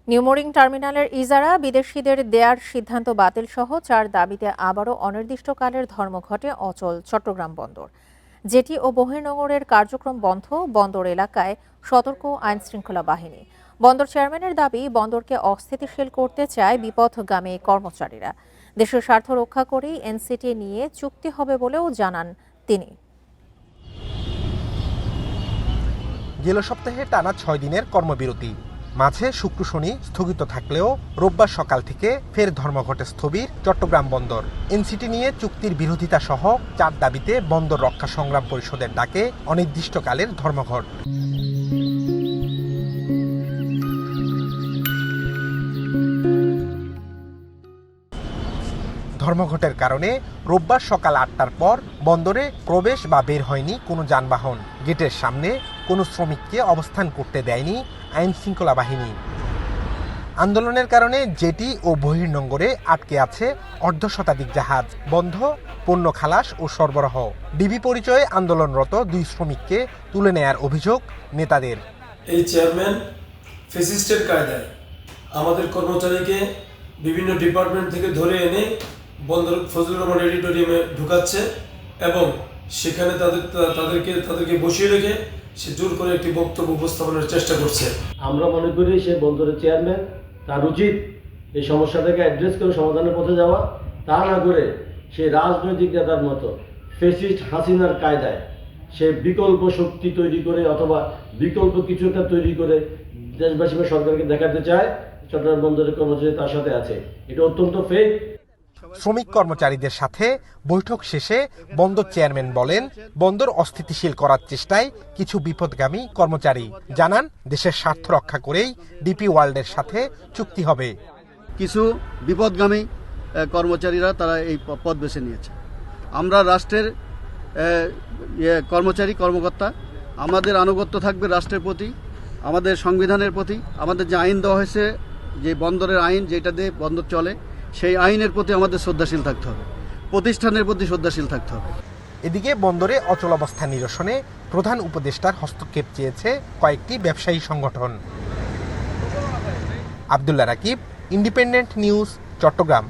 New Mooring টার্মিনালের ইজারা বিদেশিদের দেয়ার সিদ্ধান্ত বাতিল সহ 4 দাবিতে আবারও অনির্দিষ্টকালের ধর্মঘটে অচল চট্টগ্রাম বন্দর। জেটি ও বহির্নোঙরের কার্যক্রম বন্ধ, বন্দর এলাকায় সতর্ক আইনশৃঙ্খলা বাহিনী। বন্দর চেয়ারম্যানের দাবি, বন্দরকে অস্থিতিশীল করতে চায় বিপথগামী কর্মচারীরা। দেশের স্বার্থ রক্ষা করেই এনসিটি নিয়ে চুক্তি হবে বলেও জানান তিনি। গেল সপ্তাহে টানা 6 দিনের কর্মবিরতি, মাঝে শুক্র শনি স্থগিত থাকলেও রোববার সকাল থেকে ফের ধর্মঘটে স্থবির চট্টগ্রাম বন্দর। এনসিটি নিয়ে চুক্তির বিরোধিতা সহ 4 দাবিতে বন্দর রক্ষা সংগ্রাম পরিষদের ডাকে অনির্দিষ্টকালের ধর্মঘট। ধর্মঘটের কারণে রোববার সকাল 8টার পর বন্দরে প্রবেশ বা বের হয়নি কোনো যানবাহন। গেটের সামনে কোনো শ্রমিককে অবস্থান করতে দেয়নি আইনশৃঙ্খলা বাহিনী। আন্দোলনের কারণে জেটি ও বহির্নোঙরে আটকে আছে অর্ধশতাধিক জাহাজ। বন্ধ পণ্য খালাস ও সরবরাহ। ডিবি পরিচয়ে আন্দোলনরত 2 শ্রমিককে তুলে নেয়ার অভিযোগ নেতাদের। এই চেয়ারম্যান ফ্যাসিস্টের কায়দায় আমাদের কর্মচারীকে বিভিন্ন ডিপার্টমেন্ট থেকে ধরে এনে বন্দর ফজলুর রহমান এডিটোরিয়ামে ঢুকাচ্ছে এবং সেখানে তাদেরকে বসিয়ে রেখে সে জোর করে একটি বক্তব্য উপস্থাপনের চেষ্টা করছে। আমরা মনে করি সে বন্দরের চেয়ারম্যান, তার উচিত এই সমস্যাটাকে অ্যাড্রেস করে সমাধানের পথে যাওয়া, তা না করে সে রাজনৈতিক নেতার মতো ফ্যাসিস্ট হাসিনার কায়দায় সে বিকল্প শক্তি তৈরি করে অথবা বিকল্প কিছু একটা তৈরি করে দেশবাসী বা সরকারকে দেখাতে চায় চট্টগ্রাম বন্দরের কর্মচারী তার সাথে আছে। এটা অত্যন্ত ফেক। শ্রমিক কর্মচারীদের সাথে বৈঠক শেষে বন্দর চেয়ারম্যান বলেন, বন্দর অস্থিতিশীল করার চেষ্টায় কিছু বিপথগামী কর্মচারী। জানান, দেশের স্বার্থ রক্ষা করেই ডিপি ওয়ার্ল্ডের সাথে চুক্তি হবে। কিছু বিপথগামী কর্মচারীরা তারা এই পথ বেছে নিয়েছে। আমরা রাষ্ট্রের কর্মচারী কর্মকর্তা, আমাদের আনুগত্য থাকবে রাষ্ট্রের প্রতি, আমাদের সংবিধানের প্রতি। আমাদের যে আইন দেওয়া হয়েছে, যে বন্দরের আইন, যেটা দিয়ে বন্দর চলে, সেই আইনের প্রতি আমাদের শ্রদ্ধাশীল থাকতে হবে, প্রতিষ্ঠানের প্রতি শ্রদ্ধাশীল থাকতে হবে। এদিকে বন্দরে অচলাবস্থা নিরসনে প্রধান উপদেষ্টার হস্তক্ষেপ চেয়েছে কয়েকটি ব্যবসায়ী সংগঠন। Abdullah Rakib, independent news, Chittagong.